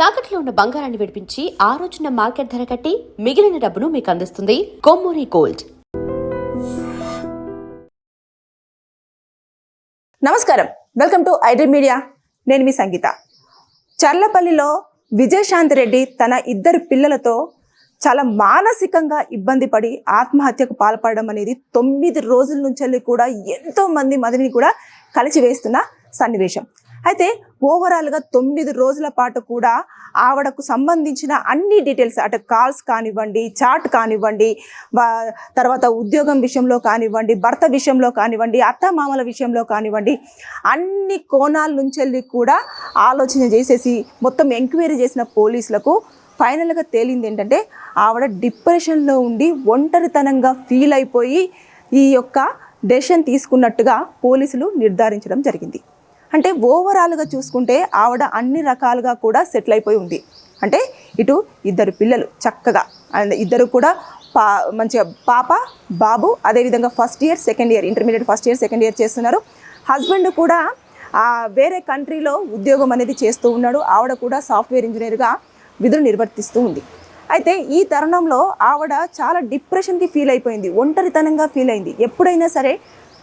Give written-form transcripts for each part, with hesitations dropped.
తాకట్లో ఉన్న బంగారాన్ని విడిపించి ఆ రోజున మార్కెట్ ధర కట్టి మిగిలిన డబ్బును మీకు అందిస్తుంది కొమ్మూరి గోల్డ్. నమస్కారం, వెల్కమ్ టు ఐడ్రీమ్ మీడియా. నేను మీ సంగీత. చర్లపల్లిలో విజయశాంతి రెడ్డి తన ఇద్దరు పిల్లలతో చాలా మానసికంగా ఇబ్బంది పడి ఆత్మహత్యకు పాల్పడడం అనేది 9 రోజుల నుంచి కూడా ఎంతో మంది మదిని కూడా కలిచివేస్తున్న సన్నివేశం. అయితే ఓవరాల్గా 9 రోజుల పాటు కూడా ఆవిడకు సంబంధించిన అన్ని డీటెయిల్స్, అటు కాల్స్ కానివ్వండి, చాట్ కానివ్వండి, తర్వాత ఉద్యోగం విషయంలో కానివ్వండి, భర్త విషయంలో కానివ్వండి, అత్తమామల విషయంలో కానివ్వండి, అన్ని కోణాల నుంచి కూడా ఆలోచన చేసేసి మొత్తం ఎంక్వైరీ చేసిన పోలీసులకు ఫైనల్గా తేలింది ఏంటంటే ఆవిడ డిప్రెషన్లో ఉండి ఒంటరితనంగా ఫీల్ అయిపోయి ఈ యొక్క డెసిషన్ తీసుకున్నట్టుగా పోలీసులు నిర్ధారించడం జరిగింది. అంటే ఓవరాల్గా చూసుకుంటే ఆవిడ అన్ని రకాలుగా కూడా సెటిల్ అయిపోయి ఉంది. అంటే ఇటు ఇద్దరు పిల్లలు చక్కగా, అండ్ ఇద్దరు కూడా మంచిగా పాప బాబు, అదేవిధంగా first year second year, intermediate first year second year చేస్తున్నారు. హస్బెండ్ కూడా వేరే కంట్రీలో ఉద్యోగం అనేది చేస్తూ ఉన్నాడు. ఆవిడ కూడా సాఫ్ట్వేర్ ఇంజనీర్గా విధులు నిర్వర్తిస్తూ ఉంది. అయితే ఈ తరుణంలో ఆవిడ చాలా డిప్రెషన్కి ఫీల్ అయిపోయింది, ఒంటరితనంగా ఫీల్ అయింది. ఎప్పుడైనా సరే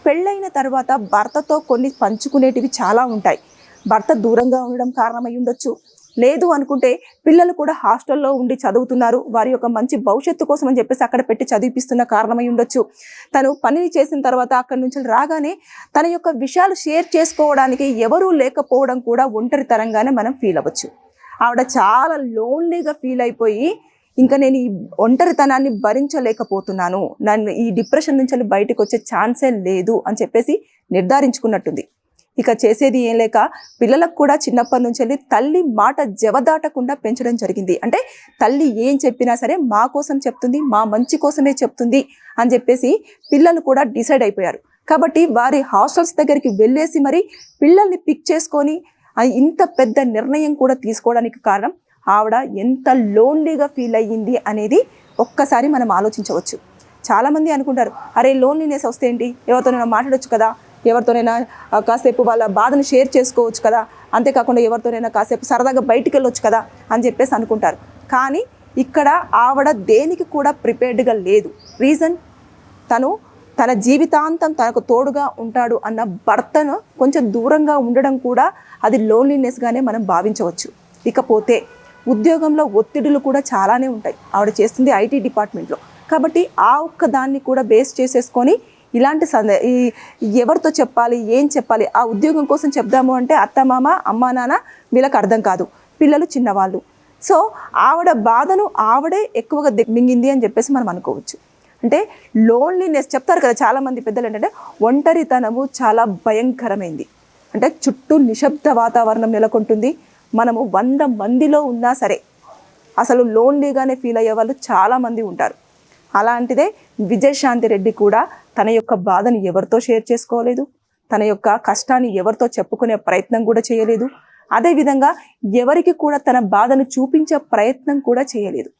పెళ్ళైన తర్వాత భర్తతో కొన్ని పంచుకునేటివి చాలా ఉంటాయి. భర్త దూరంగా ఉండడం కారణమై ఉండొచ్చు, లేదు అనుకుంటే పిల్లలు కూడా హాస్టల్లో ఉండి చదువుతున్నారు, వారి యొక్క మంచి భవిష్యత్తు కోసం అని చెప్పేసి అక్కడ పెట్టి చదివిపిస్తున్న కారణమై ఉండొచ్చు. తను పని చేసిన తర్వాత అక్కడి నుంచి రాగానే తన యొక్క విషయాలు షేర్ చేసుకోవడానికి ఎవరూ లేకపోవడం కూడా ఒంటరితనంగానే మనం ఫీల్ అవ్వచ్చు. ఆవిడ చాలా లోన్లీగా ఫీల్ అయిపోయి ఇంకా నేను ఈ ఒంటరితనాన్ని భరించలేకపోతున్నాను, నన్ను ఈ డిప్రెషన్ నుంచి బయటకు వచ్చే ఛాన్సే లేదు అని చెప్పేసి నిర్ధారించుకున్నట్టుంది. ఇక చేసేది ఏం లేక పిల్లలకు కూడా చిన్నప్పటి నుంచి తల్లి మాట జవదాటకుండా పెంచడం జరిగింది. అంటే తల్లి ఏం చెప్పినా సరే మా కోసం చెప్తుంది, మా మంచి కోసమే చెప్తుంది అని చెప్పేసి పిల్లలు కూడా డిసైడ్ అయిపోయారు. కాబట్టి వారి హాస్టల్స్ దగ్గరికి వెళ్ళేసి మరి పిల్లల్ని పిక్ చేసుకొని ఇంత పెద్ద నిర్ణయం కూడా తీసుకోవడానికి కారణం ఆవిడ ఎంత లోన్లీగా ఫీల్ అయ్యింది అనేది ఒక్కసారి మనం ఆలోచించవచ్చు. చాలామంది అనుకుంటారు, అరే లోన్లీనెస్ వస్తే ఏంటి, ఎవరితోనైనా మాట్లాడొచ్చు కదా, ఎవరితోనైనా కాసేపు వాళ్ళ బాధను షేర్ చేసుకోవచ్చు కదా, అంతేకాకుండా ఎవరితోనైనా కాసేపు సరదాగా బయటికి వెళ్ళొచ్చు కదా అని చెప్పేసి అనుకుంటారు. కానీ ఇక్కడ ఆవిడ దేనికి కూడా ప్రిపేర్డ్గా లేదు. రీజన్, తన జీవితాంతం తనకు తోడుగా ఉంటాడు అన్న భర్తను కొంచెం దూరంగా ఉండడం కూడా అది లోన్లీనెస్గానే మనం భావించవచ్చు. ఇకపోతే ఉద్యోగంలో ఒత్తిడులు కూడా చాలానే ఉంటాయి. ఆవిడ చేస్తుంది ఐటీ డిపార్ట్మెంట్లో, కాబట్టి ఆ ఒక్క దాన్ని కూడా బేస్ చేసేసుకొని ఇలాంటి ఎవరితో చెప్పాలి, ఏం చెప్పాలి, ఆ ఉద్యోగం కోసం చెప్దాము అంటే అత్తమామ అమ్మా నాన్న వీళ్ళకి అర్థం కాదు, పిల్లలు చిన్నవాళ్ళు. సో ఆవిడ బాధను ఆవిడే ఎక్కువగా మింగింది అని చెప్పేసి మనం అనుకోవచ్చు. అంటే లోన్లీనెస్ చెప్తారు కదా చాలామంది పెద్దలు, ఏంటంటే ఒంటరితనము చాలా భయంకరమైంది. అంటే చుట్టూ నిశ్శబ్ద వాతావరణం నెలకొంటుంది. మనము 100 మందిలో ఉన్నా సరే అసలు లోన్లీగానే ఫీల్ అయ్యే వాళ్ళు చాలామంది ఉంటారు. అలాంటిదే విజయశాంతి రెడ్డి కూడా తన యొక్క బాధను ఎవరితో షేర్ చేసుకోలేదు, తన యొక్క కష్టాన్ని ఎవరితో చెప్పుకునే ప్రయత్నం కూడా చేయలేదు. అదేవిధంగా ఎవరికి కూడా తన బాధను చూపించే ప్రయత్నం కూడా చేయలేదు.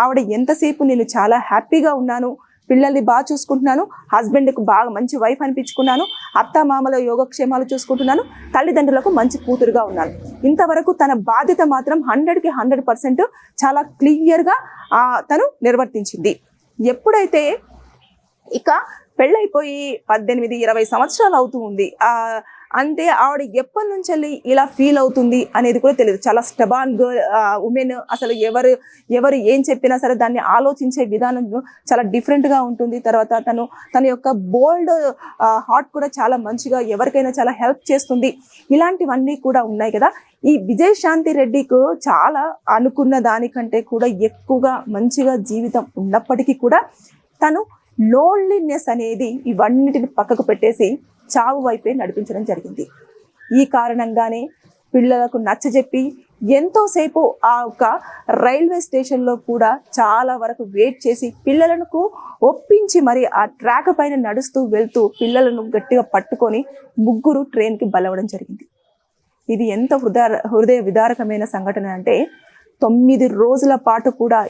ఆవిడ ఎంతసేపు నేను చాలా హ్యాపీగా ఉన్నాను, పిల్లల్ని బాగా చూసుకుంటున్నాను, హస్బెండ్కి బాగా మంచి వైఫ్ అనిపించుకున్నాను, అత్తమామల యోగక్షేమాలు చూసుకుంటున్నాను, తల్లిదండ్రులకు మంచి కూతురుగా ఉన్నాను, ఇంతవరకు తన బాధ్యత మాత్రం 100కి 100% చాలా క్లియర్గా తను నిర్వర్తించింది. ఎప్పుడైతే ఇక పెళ్ళైపోయి 18-20 సంవత్సరాలు అవుతూ ఉంది, అంటే ఆవిడ ఎప్పటి నుంచి ఇలా ఫీల్ అవుతుంది అనేది కూడా తెలియదు. చాలా స్టబాన్ ఉమెన్, అసలు ఎవరు ఏం చెప్పినా సరే దాన్ని ఆలోచించే విధానం చాలా డిఫరెంట్గా ఉంటుంది. తర్వాత తన యొక్క బోల్డ్ హార్ట్ కూడా చాలా మంచిగా ఎవరికైనా చాలా హెల్ప్ చేస్తుంది. ఇలాంటివన్నీ కూడా ఉన్నాయి కదా. ఈ విజయశాంతి రెడ్డికి చాలా అనుకున్న దానికంటే కూడా ఎక్కువగా మంచిగా జీవితం ఉన్నప్పటికీ కూడా తను లోన్లీనెస్ అనేది ఇవన్నిటిని పక్కకు పెట్టేసి చావు వైపే నడిపించడం జరిగింది. ఈ కారణంగానే పిల్లలకు నచ్చజెప్పి ఎంతోసేపు ఆ ఒక రైల్వే స్టేషన్లో కూడా చాలా వరకు వెయిట్ చేసి పిల్లలకు ఒప్పించి మరి ఆ ట్రాక్ పైన నడుస్తూ వెళ్తూ పిల్లలను గట్టిగా పట్టుకొని ముగ్గురు ట్రైన్కి బలవడం జరిగింది. ఇది ఎంత హృదయ విదారకమైన సంఘటన అంటే 9 రోజుల పాటు కూడా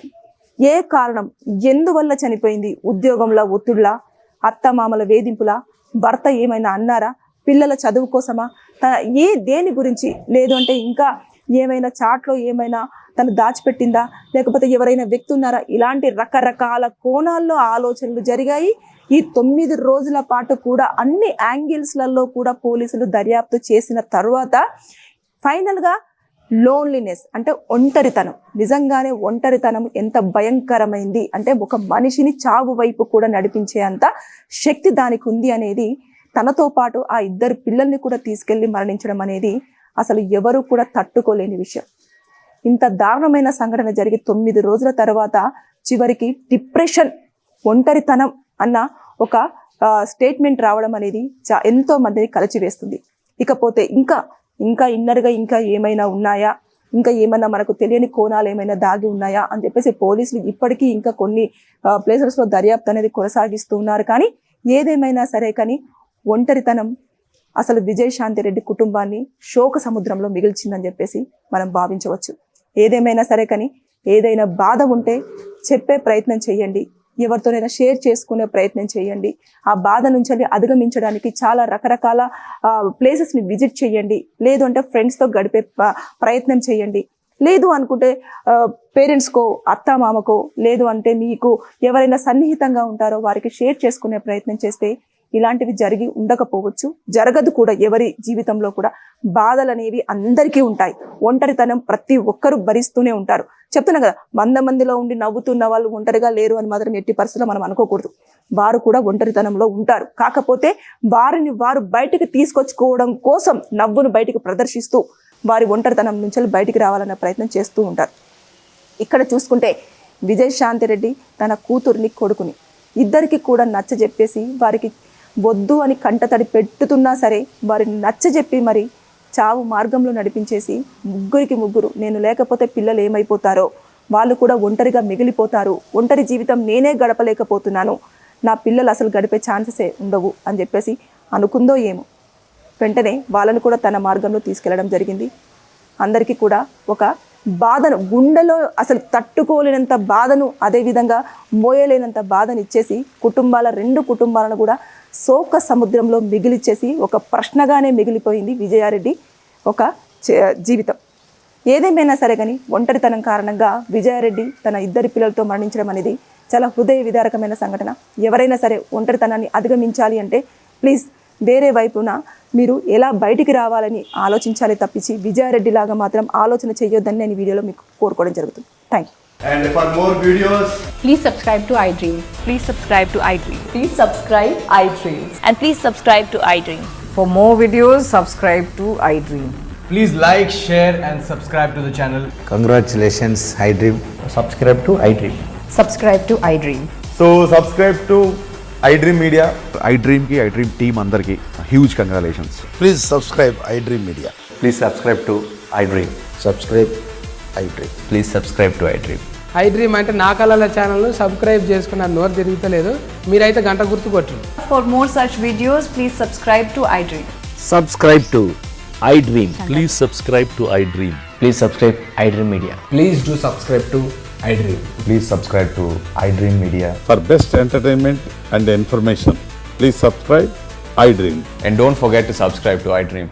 ఏ కారణం, ఎందువల్ల చనిపోయింది, ఉద్యోగంలో ఒత్తిడిలా, అత్తమామల వేధింపులా, భర్త ఏమైనా అన్నారా, పిల్లల చదువు కోసమా, దేని గురించి, లేదు అంటే ఇంకా ఏమైనా చాట్లో ఏమైనా తను దాచిపెట్టిందా, లేకపోతే ఎవరైనా వ్యక్తి ఉన్నారా, ఇలాంటి రకరకాల కోణాల్లో ఆలోచనలు జరిగాయి. ఈ 9 రోజుల పాటు కూడా అన్ని యాంగిల్స్లలో కూడా పోలీసులు దర్యాప్తు చేసిన తర్వాత ఫైనల్గా లోన్లీనెస్ అంటే ఒంటరితనం, నిజంగానే ఒంటరితనం ఎంత భయంకరమైంది అంటే ఒక మనిషిని చావు వైపు కూడా నడిపించే అంత శక్తి దానికి ఉంది అనేది, తనతో పాటు ఆ 2 పిల్లల్ని కూడా తీసుకెళ్లి మరణించడం అనేది అసలు ఎవరు కూడా తట్టుకోలేని విషయం. ఇంత దారుణమైన సంఘటన జరిగి 9 రోజుల తర్వాత చివరికి డిప్రెషన్, ఒంటరితనం అన్న ఒక స్టేట్మెంట్ రావడం అనేది ఎంతో మందిని కలిచివేస్తుంది. ఇకపోతే ఇంకా ఇన్నర్గా ఇంకా ఏమైనా ఉన్నాయా, ఇంకా ఏమైనా మనకు తెలియని కోణాలు ఏమైనా దాగి ఉన్నాయా అని చెప్పేసి పోలీసులు ఇప్పటికీ ఇంకా కొన్ని ప్లేసెస్లో దర్యాప్తు అనేది కొనసాగిస్తూ ఉన్నారు. కానీ ఏదేమైనా సరే కానీ ఒంటరితనం అసలు విజయశాంతి రెడ్డి కుటుంబాన్ని శోక సముద్రంలో మిగిల్చిందని చెప్పేసి మనం భావించవచ్చు. ఏదేమైనా సరే కానీ ఏదైనా బాధ ఉంటే చెప్పే ప్రయత్నం చేయండి, ఎవరితోనైనా షేర్ చేసుకునే ప్రయత్నం చేయండి. ఆ బాధ నుంచి అధిగమించడానికి చాలా రకరకాల ప్లేసెస్ని విజిట్ చేయండి, లేదు అంటే ఫ్రెండ్స్తో గడిపే ప్రయత్నం చేయండి, లేదు అనుకుంటే పేరెంట్స్కో అత్తామామకో, లేదు అంటే మీకు ఎవరైనా సన్నిహితంగా ఉంటారో వారికి షేర్ చేసుకునే ప్రయత్నం చేస్తే ఇలాంటివి జరిగి ఉండకపోవచ్చు, జరగదు కూడా. ఎవరి జీవితంలో కూడా బాధలు అనేవి అందరికీ ఉంటాయి. ఒంటరితనం ప్రతి ఒక్కరూ భరిస్తూనే ఉంటారు. చెప్తున్నా కదా, 100 మందిలో ఉండి నవ్వుతున్న వాళ్ళు ఒంటరిగా లేరు అని మాత్రం ఎట్టి పరిస్థితుల్లో మనం అనుకోకూడదు. వారు కూడా ఒంటరితనంలో ఉంటారు. కాకపోతే వారిని వారు బయటికి తీసుకొచ్చుకోవడం కోసం నవ్వును బయటికి ప్రదర్శిస్తూ వారి ఒంటరితనం నుంచి బయటికి రావాలన్న ప్రయత్నం చేస్తూ ఉంటారు. ఇక్కడ చూసుకుంటే విజయశాంతి రెడ్డి తన కూతుర్ని, కొడుకుని ఇద్దరికి కూడా నచ్చజెప్పేసి వారికి వద్దు అని కంటతడి పెట్టుతున్నా సరే వారిని నచ్చజెప్పి మరి చావు మార్గంలో నడిపించేసి ముగ్గురు నేను లేకపోతే పిల్లలు ఏమైపోతారో, వాళ్ళు కూడా ఒంటరిగా మిగిలిపోతారు, ఒంటరి జీవితం నేనే గడపలేకపోతున్నాను, నా పిల్లలు అసలు గడిపే ఛాన్సెసే ఉండవు అని చెప్పేసి అనుకుందో ఏమో. వెంటనే వాళ్ళను కూడా తన మార్గంలో తీసుకెళ్లడం జరిగింది. అందరికీ కూడా ఒక బాధను, గుండెలో అసలు తట్టుకోలేనంత బాధను, అదేవిధంగా మోయలేనంత బాధను ఇచ్చేసి కుటుంబాల 2 కుటుంబాలను కూడా శోక సముద్రంలో మిగిలిచ్చేసి ఒక ప్రశ్నగానే మిగిలిపోయింది విజయారెడ్డి ఒక జీవితం. ఏదేమైనా సరే కానీ ఒంటరితనం కారణంగా విజయారెడ్డి తన 2 పిల్లలతో మరణించడం అనేది చాలా హృదయ విదారకమైన సంఘటన. ఎవరైనా సరే ఒంటరితనాన్ని అధిగమించాలి అంటే ప్లీజ్ వేరే వైపున మీరు ఎలా బయటికి రావాలని ఆలోచించాలి తప్పించి విజయారెడ్డి లాగా మాత్రం ఆలోచన చేయొద్దని నేను వీడియోలో మీకు కోరుకోవడం జరుగుతుంది. Thank you. And for more videos, Please subscribe to iDream. Please subscribe to iDream. Please subscribe iDream. And please subscribe to iDream. For more videos, subscribe to iDream. please like, share and subscribe to the channel. Congratulations, iDream. Subscribe to iDream. Subscribe to iDream. So subscribe to iDream Media. iDream ki iDream team andarki huge congratulations. Please subscribe iDream Media. Please subscribe to iDream. Subscribe iDream. Please subscribe to iDream. iDream అంటే నా కళల channel subscribe చేసుకున్న నోరు తిరుగుతలేదు, మీరైతే గంట గుర్తు కొట్టండి. For more such videos, please subscribe to iDream. Subscribe to iDream. Please subscribe to iDream. Please subscribe iDream Media. Please do subscribe to iDream. Please subscribe to iDream Media. For best entertainment and information, please subscribe iDream. And don't forget to subscribe to iDream.